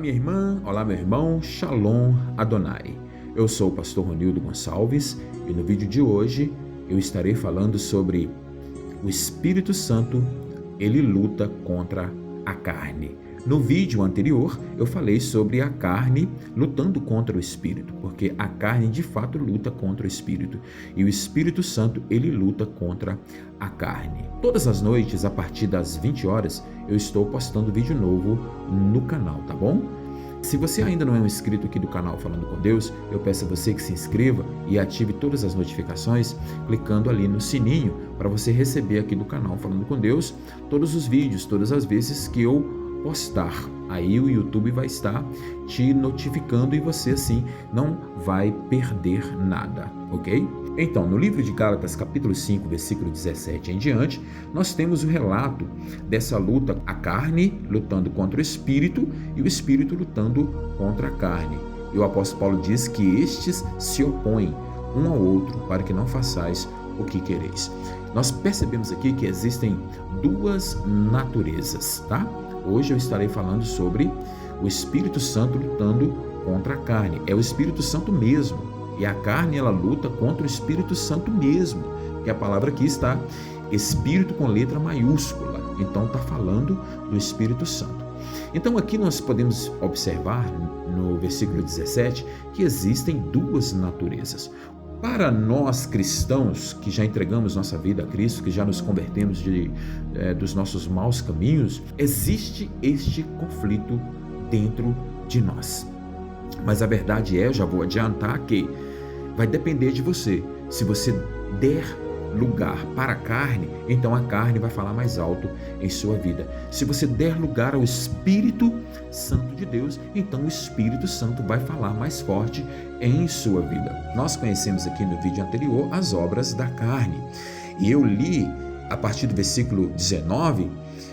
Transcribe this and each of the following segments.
minha irmã, olá meu irmão, Shalom Adonai. Eu sou o pastor Ronildo Gonçalves e no vídeo de hoje eu estarei falando sobre o Espírito Santo, ele luta contra a carne. No vídeo anterior eu falei sobre a carne lutando contra o Espírito, porque a carne de fato luta contra o Espírito e o Espírito Santo ele luta contra a carne. Todas as noites, a partir das 20 horas, eu estou postando vídeo novo no canal, tá bom? Se você ainda não é um inscrito aqui do canal Falando com Deus, eu peço a você que se inscreva e ative todas as notificações, clicando ali no sininho para você receber aqui do canal Falando com Deus todos os vídeos, todas as vezes que eu postar. Aí o YouTube vai estar te notificando e você assim não vai perder nada, ok? Então, no livro de Gálatas, capítulo 5, versículo 17 em diante, nós temos o relato dessa luta, a carne lutando contra o Espírito e o Espírito lutando contra a carne. E o apóstolo Paulo diz que estes se opõem um ao outro para que não façais o que quereis. Nós percebemos aqui que existem duas naturezas, tá? Hoje eu estarei falando sobre o Espírito Santo lutando contra a carne. É o Espírito Santo mesmo. E a carne, ela luta contra o Espírito Santo mesmo, que a palavra aqui está Espírito com letra maiúscula, então está falando do Espírito Santo. Então aqui nós podemos observar no versículo 17 que existem duas naturezas. Para nós cristãos que já entregamos nossa vida a Cristo, que já nos convertemos dos nossos maus caminhos, existe este conflito dentro de nós. Mas a verdade é, eu já vou adiantar que vai depender de você. Se você der lugar para a carne, então a carne vai falar mais alto em sua vida. Se você der lugar ao Espírito Santo de Deus, então o Espírito Santo vai falar mais forte em sua vida. Nós conhecemos aqui no vídeo anterior as obras da carne. E eu li a partir do versículo 19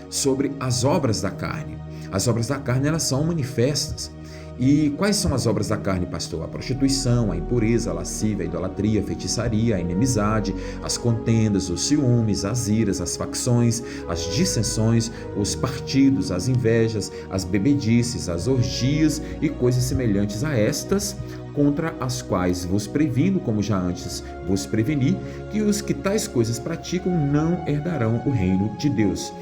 sobre as obras da carne. As obras da carne, elas são manifestas. E quais são as obras da carne, pastor? A prostituição, a impureza, a lascívia, a idolatria, a feitiçaria, a inimizade, as contendas, os ciúmes, as iras, as facções, as dissensões, os partidos, as invejas, as bebedices, as orgias e coisas semelhantes a estas, contra as quais vos previno, como já antes vos preveni, que os que tais coisas praticam não herdarão o reino de Deus.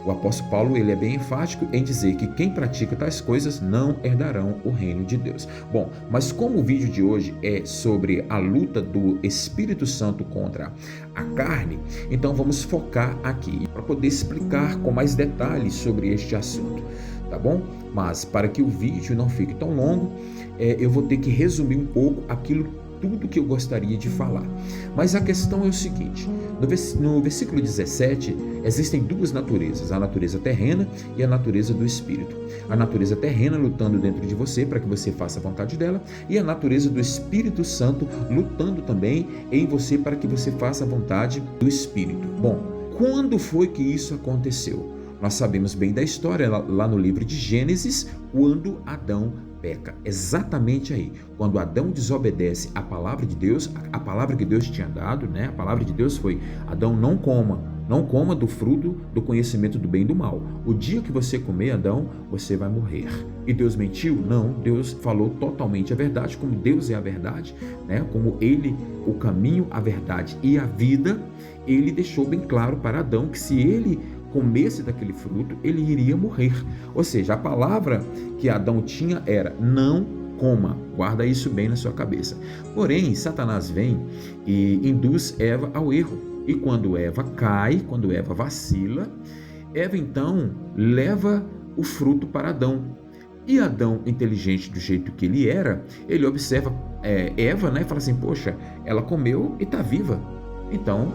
O apóstolo Paulo, ele é bem enfático em dizer que quem pratica tais coisas não herdarão o reino de Deus. Bom, mas como o vídeo de hoje é sobre a luta do Espírito Santo contra a carne, então vamos focar aqui para poder explicar com mais detalhes sobre este assunto, tá bom? Mas para que o vídeo não fique tão longo, eu vou ter que resumir um pouco tudo que eu gostaria de falar. Mas a questão é o seguinte, no versículo 17, existem duas naturezas, a natureza terrena e a natureza do Espírito. A natureza terrena lutando dentro de você para que você faça a vontade dela, e a natureza do Espírito Santo lutando também em você para que você faça a vontade do Espírito. Bom, quando foi que isso aconteceu? Nós sabemos bem da história lá no livro de Gênesis, quando Adão peca. Exatamente aí, quando Adão desobedece a palavra de Deus, a palavra que Deus tinha dado, né? A palavra de Deus foi: Adão, não coma do fruto do conhecimento do bem e do mal. O dia que você comer, Adão, você vai morrer. E Deus mentiu? Não, Deus falou totalmente a verdade, como Deus é a verdade, né? Como Ele, o caminho, a verdade e a vida, Ele deixou bem claro para Adão que se ele comesse daquele fruto, ele iria morrer. Ou seja, a palavra que Adão tinha era: não coma. Guarda isso bem na sua cabeça. Porém, Satanás vem e induz Eva ao erro. E quando Eva cai, quando Eva vacila, Eva então leva o fruto para Adão. E Adão, inteligente do jeito que ele era, ele observa Eva, né, e fala assim: poxa, ela comeu e está viva. Então,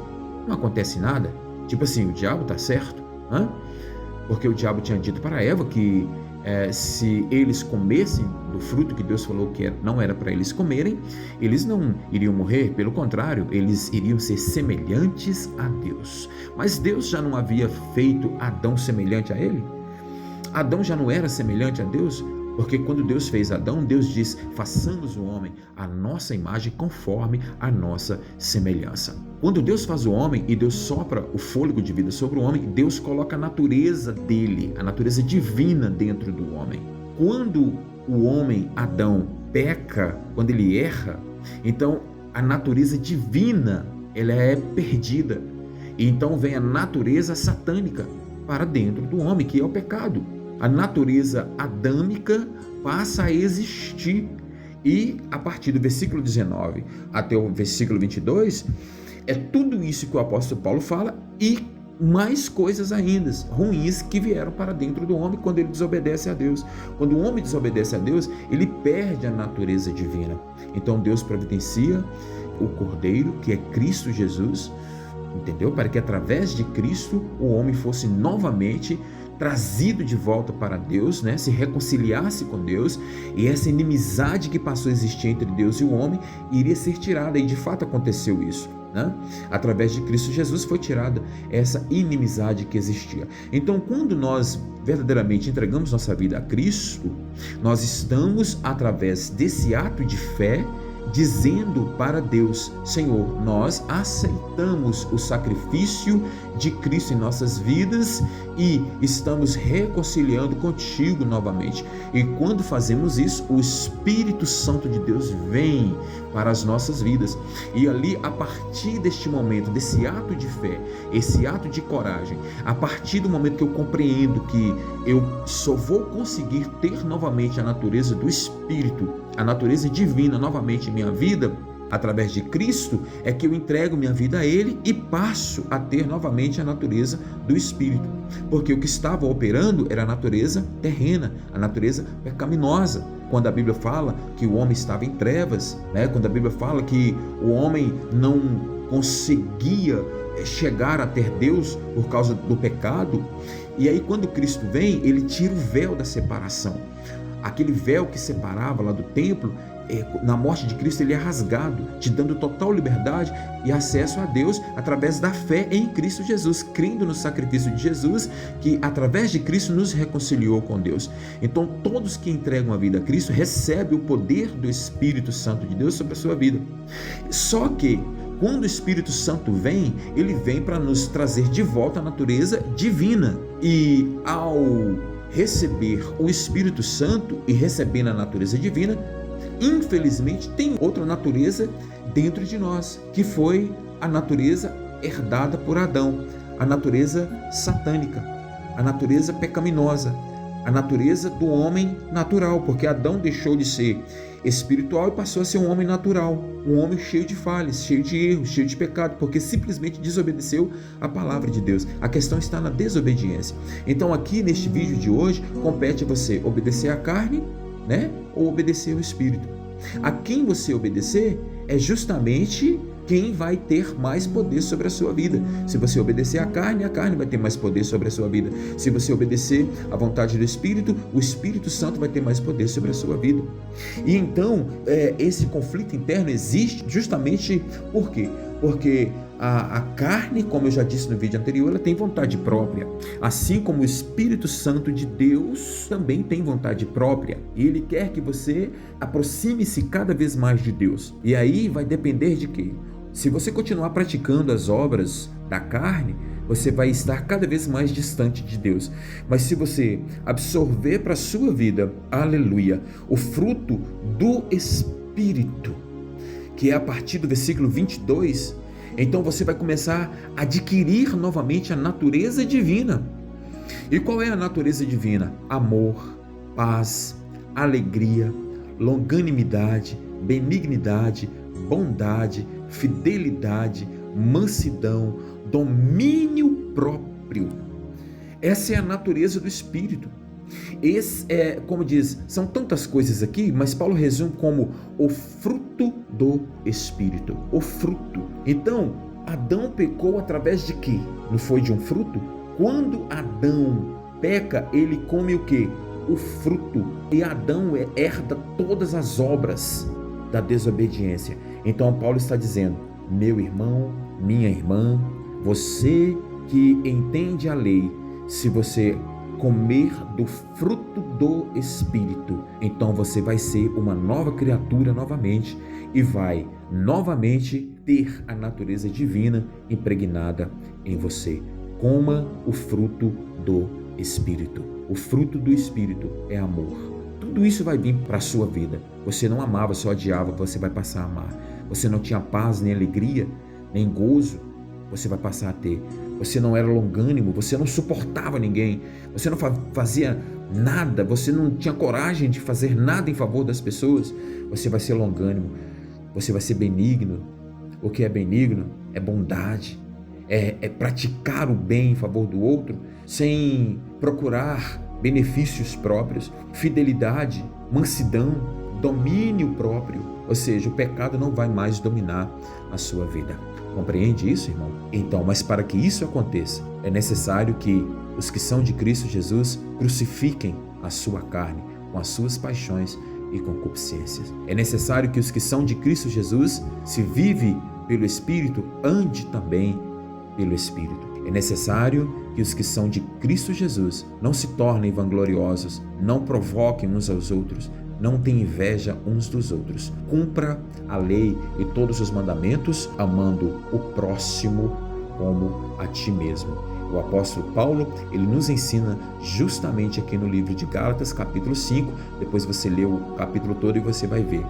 não acontece nada. Tipo assim, o diabo está certo. Porque o diabo tinha dito para Eva que se eles comessem do fruto que Deus falou que não era para eles comerem, eles não iriam morrer, pelo contrário, eles iriam ser semelhantes a Deus. Mas Deus já não havia feito Adão semelhante a ele? Adão já não era semelhante a Deus? Porque quando Deus fez Adão, Deus diz: façamos o homem à nossa imagem, conforme a nossa semelhança. Quando Deus faz o homem e Deus sopra o fôlego de vida sobre o homem, Deus coloca a natureza dele, a natureza divina dentro do homem. Quando o homem, Adão, peca, quando ele erra, então a natureza divina ela é perdida. E então vem a natureza satânica para dentro do homem, que é o pecado. A natureza adâmica passa a existir. E a partir do versículo 19 até o versículo 22, é tudo isso que o apóstolo Paulo fala e mais coisas ainda ruins que vieram para dentro do homem quando ele desobedece a Deus. Quando o homem desobedece a Deus, ele perde a natureza divina. Então Deus providencia o Cordeiro, que é Cristo Jesus, entendeu? Para que através de Cristo o homem fosse novamente trazido de volta para Deus, né? Se reconciliasse com Deus, e essa inimizade que passou a existir entre Deus e o homem iria ser tirada, e de fato aconteceu isso, né? Através de Cristo Jesus foi tirada essa inimizade que existia. Então, quando nós verdadeiramente entregamos nossa vida a Cristo, nós estamos, através desse ato de fé, dizendo para Deus: Senhor, nós aceitamos o sacrifício de Cristo em nossas vidas e estamos reconciliando contigo novamente. E quando fazemos isso, o Espírito Santo de Deus vem para as nossas vidas. E ali, a partir deste momento, desse ato de fé, esse ato de coragem, a partir do momento que eu compreendo que eu só vou conseguir ter novamente a natureza do Espírito, a natureza divina novamente em minha vida, através de Cristo, é que eu entrego minha vida a Ele e passo a ter novamente a natureza do Espírito. Porque o que estava operando era a natureza terrena, a natureza pecaminosa. Quando a Bíblia fala que o homem estava em trevas, né? Quando a Bíblia fala que o homem não conseguia chegar a ter Deus por causa do pecado, e aí quando Cristo vem, Ele tira o véu da separação. Aquele véu que separava lá do templo, na morte de Cristo ele é rasgado, te dando total liberdade e acesso a Deus através da fé em Cristo Jesus, crendo no sacrifício de Jesus, que através de Cristo nos reconciliou com Deus. Então todos que entregam a vida a Cristo recebem o poder do Espírito Santo de Deus sobre a sua vida. Só que quando o Espírito Santo vem, ele vem para nos trazer de volta a natureza divina. E ao receber o Espírito Santo e recebendo a natureza divina, infelizmente tem outra natureza dentro de nós, que foi a natureza herdada por Adão, a natureza satânica, a natureza pecaminosa, a natureza do homem natural, porque Adão deixou de ser espiritual e passou a ser um homem natural, um homem cheio de falhas, cheio de erros, cheio de pecado, porque simplesmente desobedeceu a palavra de Deus. A questão está na desobediência. Então aqui neste vídeo de hoje, compete a você obedecer à carne, né? Ou obedecer ao Espírito. A quem você obedecer é justamente quem vai ter mais poder sobre a sua vida. Se você obedecer à carne, a carne vai ter mais poder sobre a sua vida. Se você obedecer à vontade do Espírito, o Espírito Santo vai ter mais poder sobre a sua vida. E então, esse conflito interno existe justamente por quê? Porque a carne, como eu já disse no vídeo anterior, ela tem vontade própria. Assim como o Espírito Santo de Deus também tem vontade própria. E Ele quer que você aproxime-se cada vez mais de Deus. E aí vai depender de quê? Se você continuar praticando as obras da carne, você vai estar cada vez mais distante de Deus. Mas se você absorver para a sua vida, aleluia, o fruto do Espírito, que é a partir do versículo 22, então você vai começar a adquirir novamente a natureza divina. E qual é a natureza divina? Amor, paz, alegria, longanimidade, benignidade, bondade, fidelidade, mansidão, domínio próprio. Essa é a natureza do Espírito. Esse é, como diz, são tantas coisas aqui, mas Paulo resume como o fruto do Espírito. O fruto. Então, Adão pecou através de quê? Não foi de um fruto? Quando Adão peca, ele come o quê? O fruto. E Adão herda todas as obras da desobediência. Então Paulo está dizendo: meu irmão, minha irmã, você que entende a lei, se você comer do fruto do Espírito, então você vai ser uma nova criatura novamente e vai novamente ter a natureza divina impregnada em você. Coma o fruto do Espírito. O fruto do Espírito é amor. Tudo tudo isso vai vir para a sua vida. Você não amava, só odiava, você vai passar a amar. Você não tinha paz, nem alegria, nem gozo, você vai passar a ter. Você não era longânimo, você não suportava ninguém, você não fazia nada, você não tinha coragem de fazer nada em favor das pessoas. Você vai ser longânimo, você vai ser benigno. O que é benigno é bondade, é praticar o bem em favor do outro sem procurar benefícios próprios, fidelidade, mansidão, domínio próprio. Ou seja, o pecado não vai mais dominar a sua vida. Compreende isso, irmão? Então, mas para que isso aconteça, é necessário que os que são de Cristo Jesus crucifiquem a sua carne com as suas paixões e concupiscências. É necessário que os que são de Cristo Jesus, se vive pelo Espírito, ande também pelo Espírito. É necessário que os que são de Cristo Jesus não se tornem vangloriosos, não provoquem uns aos outros, não tenham inveja uns dos outros. Cumpra a lei e todos os mandamentos, amando o próximo como a ti mesmo. O apóstolo Paulo, ele nos ensina justamente aqui no livro de Gálatas, capítulo 5, depois você lê o capítulo todo e você vai ver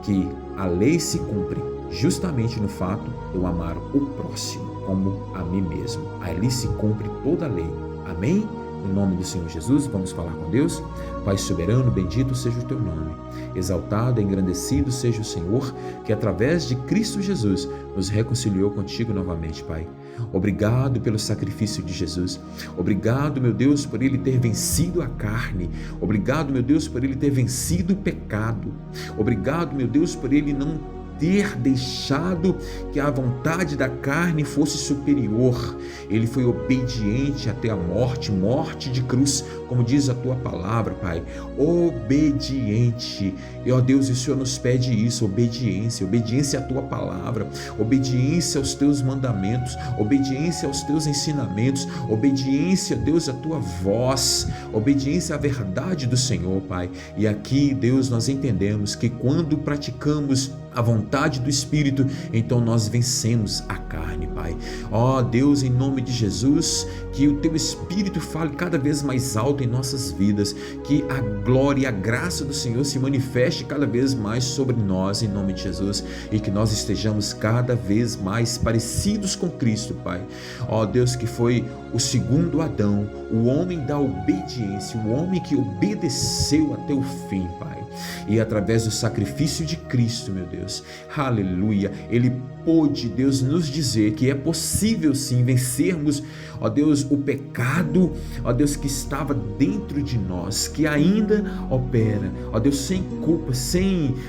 que a lei se cumpre justamente no fato de eu amar o próximo como a mim mesmo. Ali se cumpre toda a lei. Amém? Em nome do Senhor Jesus, vamos falar com Deus. Pai soberano, bendito seja o teu nome. Exaltado e engrandecido seja o Senhor, que através de Cristo Jesus nos reconciliou contigo novamente, Pai. Obrigado pelo sacrifício de Jesus. Obrigado, meu Deus, por Ele ter vencido a carne. Obrigado, meu Deus, por Ele ter vencido o pecado. Obrigado, meu Deus, por Ele não ter deixado que a vontade da carne fosse superior. Ele foi obediente até a morte, morte de cruz, como diz a tua palavra, Pai. Obediente. E, ó Deus, o Senhor nos pede isso, obediência, obediência à tua palavra, obediência aos teus mandamentos, obediência aos teus ensinamentos, obediência, Deus, à tua voz, obediência à verdade do Senhor, Pai. E aqui, Deus, nós entendemos que quando praticamos a vontade do Espírito, então nós vencemos a carne, Pai. Ó Deus, em nome de Jesus, que o Teu Espírito fale cada vez mais alto em nossas vidas, que a glória e a graça do Senhor se manifeste cada vez mais sobre nós, em nome de Jesus, e que nós estejamos cada vez mais parecidos com Cristo, Pai. Ó Deus, que foi o segundo Adão, o homem da obediência, o homem que obedeceu até o fim, Pai. E através do sacrifício de Cristo, meu Deus, aleluia, Ele pôde, Deus, nos dizer que é possível sim vencermos, ó Deus, o pecado, ó Deus, que estava dentro de nós, que ainda opera, ó Deus, sem culpa,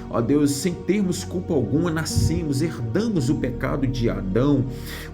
ó Deus, sem termos culpa alguma, nascemos, herdamos o pecado de Adão,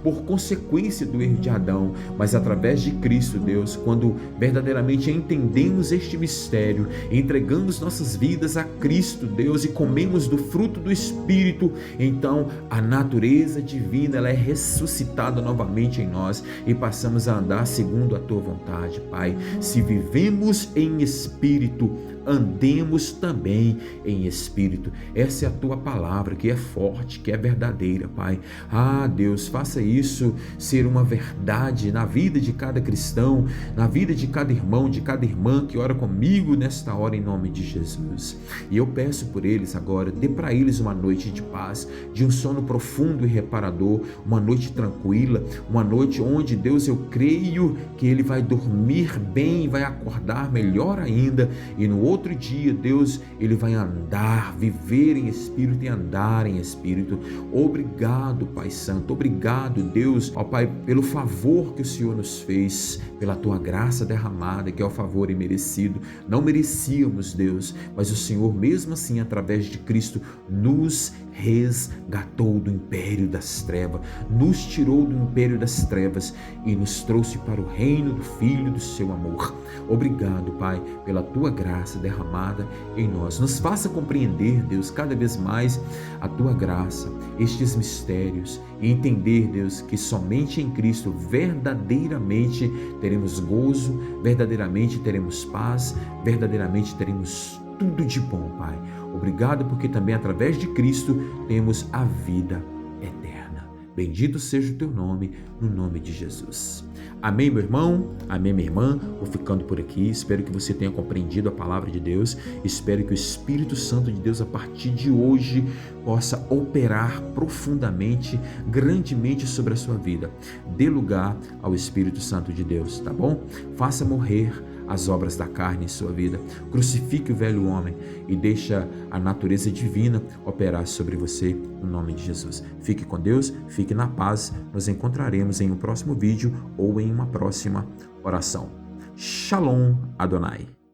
por consequência do erro de Adão, mas através de Cristo, Deus, quando verdadeiramente entendemos este mistério, entregamos nossas vidas a Cristo, Deus, e comemos do fruto do Espírito, então a natureza divina, ela é ressuscitada novamente em nós e passamos a andar segundo a tua vontade, Pai. Se vivemos em Espírito, andemos também em Espírito. Essa é a tua palavra, que é forte, que é verdadeira, Pai. Ah, Deus, faça isso ser uma verdade na vida de cada cristão, na vida de cada irmão, de cada irmã que ora comigo nesta hora, em nome de Jesus. E eu peço por eles agora, dê para eles uma noite de paz, de um sono profundo e reparador, uma noite tranquila, uma noite onde, Deus, eu creio que ele vai dormir bem, vai acordar melhor ainda, e no outro dia, Deus, ele vai andar, viver em Espírito e andar em Espírito. Obrigado, Pai Santo, obrigado, Deus, ó Pai, pelo favor que o Senhor nos fez, pela tua graça derramada, que é o favor imerecido. Não merecíamos, Deus, mas o Senhor, mesmo assim, através de Cristo, nos resgatou do império das trevas, nos tirou do império das trevas e nos trouxe para o reino do Filho do seu amor. Obrigado, Pai, pela tua graça derramada em nós. Nos faça compreender, Deus, cada vez mais a tua graça, estes mistérios, e entender, Deus, que somente em Cristo verdadeiramente teremos gozo, verdadeiramente teremos paz, verdadeiramente teremos tudo de bom, Pai. Obrigado porque também através de Cristo temos a vida eterna. Bendito seja o teu nome, no nome de Jesus. Amém, meu irmão? Amém, minha irmã? Vou ficando por aqui. Espero que você tenha compreendido a palavra de Deus. Espero que o Espírito Santo de Deus, a partir de hoje, possa operar profundamente, grandemente sobre a sua vida. Dê lugar ao Espírito Santo de Deus, tá bom? Faça morrer as obras da carne em sua vida. Crucifique o velho homem e deixa a natureza divina operar sobre você, no nome de Jesus. Fique com Deus, fique na paz. Nos encontraremos em um próximo vídeo ou em uma próxima oração. Shalom Adonai.